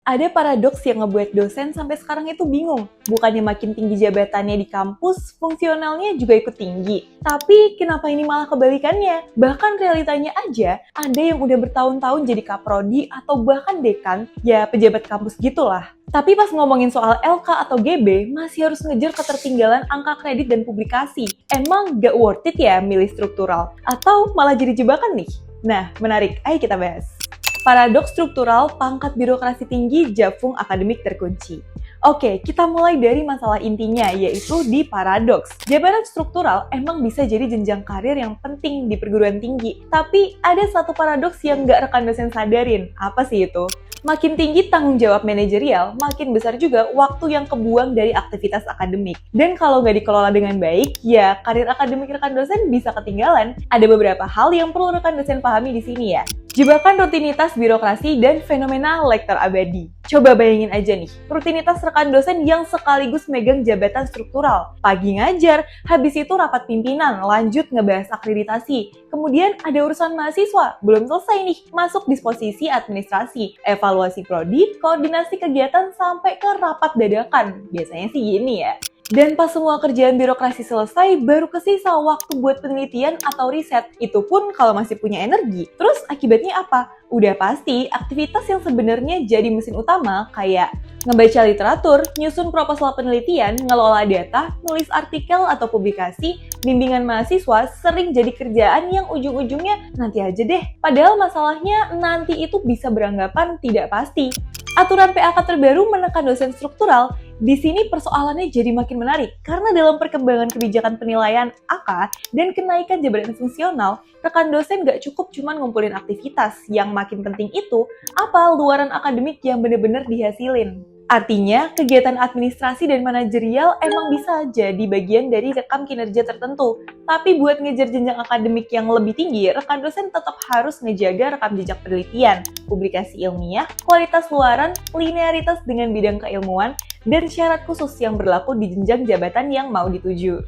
Ada paradoks yang ngebuat dosen sampai sekarang itu bingung. Bukannya makin tinggi jabatannya di kampus, fungsionalnya juga ikut tinggi. Tapi kenapa ini malah kebalikannya? Bahkan realitanya aja, ada yang udah bertahun-tahun jadi kaprodi atau bahkan dekan, ya pejabat kampus gitulah. Tapi pas ngomongin soal LK atau GB, masih harus ngejar ketertinggalan angka kredit dan publikasi. Emang gak worth it ya milih struktural? Atau malah jadi jebakan nih? Nah, menarik. Ayo kita bahas. Paradoks struktural, pangkat birokrasi tinggi, jafung akademik terkunci. Oke, kita mulai dari masalah intinya, yaitu di paradoks. Jabatan struktural emang bisa jadi jenjang karir yang penting di perguruan tinggi. Tapi ada satu paradoks yang nggak rekan dosen sadarin. Apa sih itu? Makin tinggi tanggung jawab manajerial, makin besar juga waktu yang kebuang dari aktivitas akademik. Dan kalau nggak dikelola dengan baik, ya karir akademik rekan dosen bisa ketinggalan. Ada beberapa hal yang perlu rekan dosen pahami di sini ya. Jebakan rutinitas birokrasi dan fenomena lektor abadi. Coba bayangin aja nih, rutinitas rekan dosen yang sekaligus megang jabatan struktural. Pagi ngajar, habis itu rapat pimpinan, lanjut ngebahas akreditasi. Kemudian ada urusan mahasiswa, belum selesai nih, masuk disposisi administrasi, evaluasi prodi, koordinasi kegiatan sampai ke rapat dadakan. Biasanya sih gini ya. Dan pas semua kerjaan birokrasi selesai, baru kesisa waktu buat penelitian atau riset. Itu pun kalau masih punya energi. Terus akibatnya apa? Udah pasti aktivitas yang sebenarnya jadi mesin utama kayak ngebaca literatur, nyusun proposal penelitian, ngelola data, nulis artikel atau publikasi, bimbingan mahasiswa sering jadi kerjaan yang ujung-ujungnya nanti aja deh. Padahal masalahnya nanti itu bisa beranggapan tidak pasti. Aturan PAK terbaru menekan dosen struktural. Di sini persoalannya jadi makin menarik karena dalam perkembangan kebijakan penilaian AK dan kenaikan jabatan fungsional, rekan dosen gak cukup cuma ngumpulin aktivitas. Yang makin penting itu, apa luaran akademik yang bener-bener dihasilin. Artinya, kegiatan administrasi dan manajerial emang bisa jadi bagian dari rekam kinerja tertentu. Tapi buat ngejar jenjang akademik yang lebih tinggi, rekan dosen tetap harus ngejaga rekam jejak penelitian, publikasi ilmiah, kualitas luaran, linearitas dengan bidang keilmuan, dan syarat khusus yang berlaku di jenjang jabatan yang mau dituju.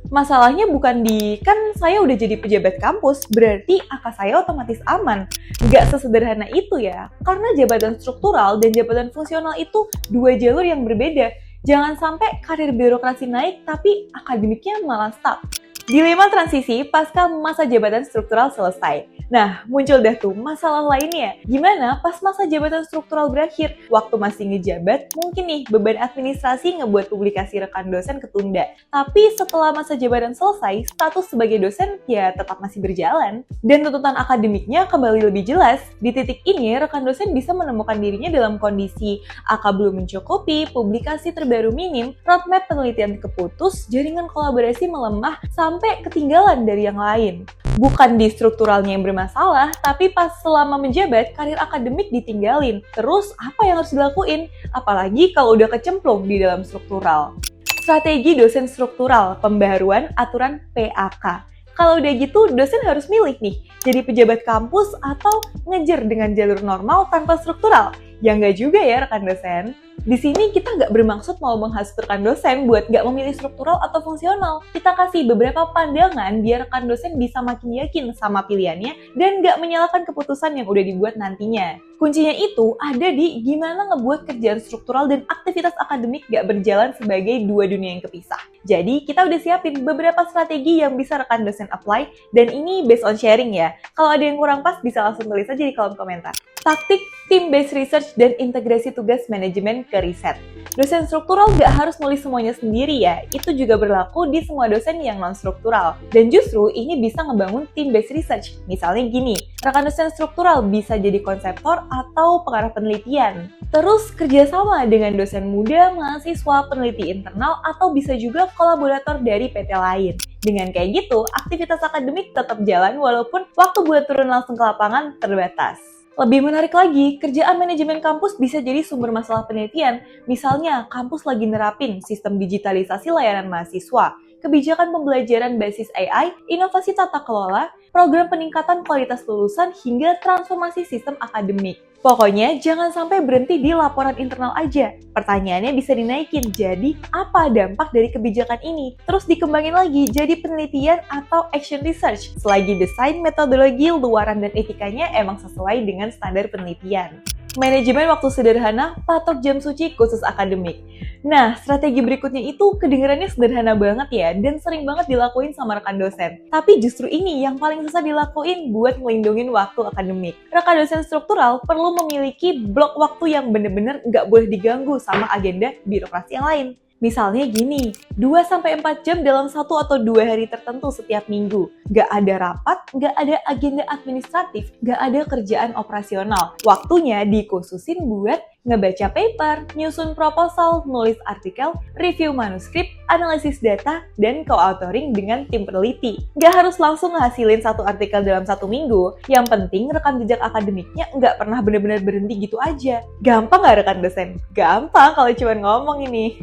Masalahnya bukan kan saya udah jadi pejabat kampus, berarti AK saya otomatis aman. Nggak sesederhana itu ya, karena jabatan struktural dan jabatan fungsional itu dua jalur yang berbeda. Jangan sampai karir birokrasi naik, tapi akademiknya malah stuck. Dilema transisi pasca masa jabatan struktural selesai. Nah, muncul dah tuh masalah lainnya. Gimana pas masa jabatan struktural berakhir? Waktu masih ngejabat, mungkin nih beban administrasi ngebuat publikasi rekan dosen ketunda. Tapi setelah masa jabatan selesai, status sebagai dosen ya tetap masih berjalan. Dan tuntutan akademiknya kembali lebih jelas. Di titik ini, rekan dosen bisa menemukan dirinya dalam kondisi AK belum mencukupi, publikasi terbaru minim, roadmap penelitian keputus, jaringan kolaborasi melemah, sampai ketinggalan dari yang lain. Bukan di strukturalnya yang bermasalah, tapi pas selama menjabat, karir akademik ditinggalin. Terus, apa yang harus dilakuin? Apalagi kalau udah kecemplung di dalam struktural. Strategi dosen struktural, pembaharuan aturan PAK. Kalau udah gitu, dosen harus milih nih, jadi pejabat kampus atau ngejar dengan jalur normal tanpa struktural. Ya nggak juga ya rekan dosen. Di sini kita nggak bermaksud mau menghasut rekan dosen buat nggak memilih struktural atau fungsional. Kita kasih beberapa pandangan biar rekan dosen bisa makin yakin sama pilihannya dan nggak menyalahkan keputusan yang udah dibuat nantinya. Kuncinya itu ada di gimana ngebuat kerjaan struktural dan aktivitas akademik nggak berjalan sebagai dua dunia yang kepisah. Jadi kita udah siapin beberapa strategi yang bisa rekan dosen apply dan ini based on sharing ya. Kalau ada yang kurang pas bisa langsung tulis aja di kolom komentar. Taktik team-based research dan integrasi tugas manajemen ke riset. Dosen struktural nggak harus nulis semuanya sendiri ya, itu juga berlaku di semua dosen yang non-struktural. Dan justru ini bisa ngebangun team-based research. Misalnya gini, rekan dosen struktural bisa jadi konseptor atau pengarah penelitian. Terus kerjasama dengan dosen muda, mahasiswa, peneliti internal, atau bisa juga kolaborator dari PT lain. Dengan kayak gitu, aktivitas akademik tetap jalan walaupun waktu buat turun langsung ke lapangan terbatas. Lebih menarik lagi, kerjaan manajemen kampus bisa jadi sumber masalah penelitian. Misalnya, kampus lagi nerapin sistem digitalisasi layanan mahasiswa, kebijakan pembelajaran basis AI, inovasi tata kelola, program peningkatan kualitas lulusan, hingga transformasi sistem akademik. Pokoknya jangan sampai berhenti di laporan internal aja. Pertanyaannya bisa dinaikin, jadi apa dampak dari kebijakan ini? Terus dikembangin lagi jadi penelitian atau action research. Selagi desain metodologi, luaran, dan etikanya emang sesuai dengan standar penelitian. Manajemen waktu sederhana, patok jam suci khusus akademik. Nah, strategi berikutnya itu kedengarannya sederhana banget ya, dan sering banget dilakuin sama rekan dosen. Tapi justru ini yang paling susah dilakuin buat ngelindungin waktu akademik. Rekan dosen struktural perlu memiliki blok waktu yang bener-bener nggak boleh diganggu sama agenda birokrasi yang lain. Misalnya gini, 2-4 jam dalam 1 atau 2 hari tertentu setiap minggu. Nggak ada rapat, nggak ada agenda administratif, nggak ada kerjaan operasional. Waktunya dikhususin buat ngebaca paper, nyusun proposal, nulis artikel, review manuskrip, analisis data, dan co-authoring dengan tim peneliti. Nggak harus langsung ngehasilin 1 artikel dalam 1 minggu, yang penting rekam jejak akademiknya nggak pernah benar-benar berhenti gitu aja. Gampang nggak rekan dosen? Gampang kalau cuma ngomong ini.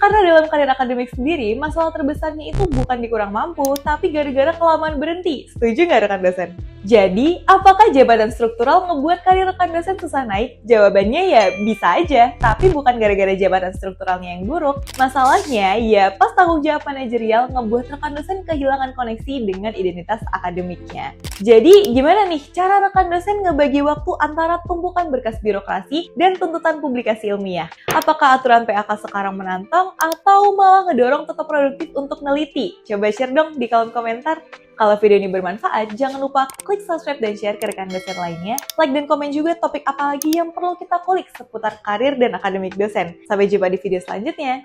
Karena dalam karir akademik sendiri, masalah terbesarnya itu bukan dikurang mampu, tapi gara-gara kelamaan berhenti. Setuju nggak rekan dosen? Jadi, apakah jabatan struktural ngebuat karir rekan dosen susah naik? Jawabannya ya bisa aja, tapi bukan gara-gara jabatan strukturalnya yang buruk. Masalahnya ya pas tanggung jawab manajerial ngebuat rekan dosen kehilangan koneksi dengan identitas akademiknya. Jadi, gimana nih cara rekan dosen ngebagi waktu antara tumpukan berkas birokrasi dan tuntutan publikasi ilmiah? Apakah aturan PAK sekarang menantang atau malah ngedorong tetap produktif untuk neliti? Coba share dong di kolom komentar. Kalau video ini bermanfaat, jangan lupa klik subscribe dan share ke rekan dosen lainnya. Like dan komen juga topik apa lagi yang perlu kita kulik seputar karir dan akademik dosen. Sampai jumpa di video selanjutnya.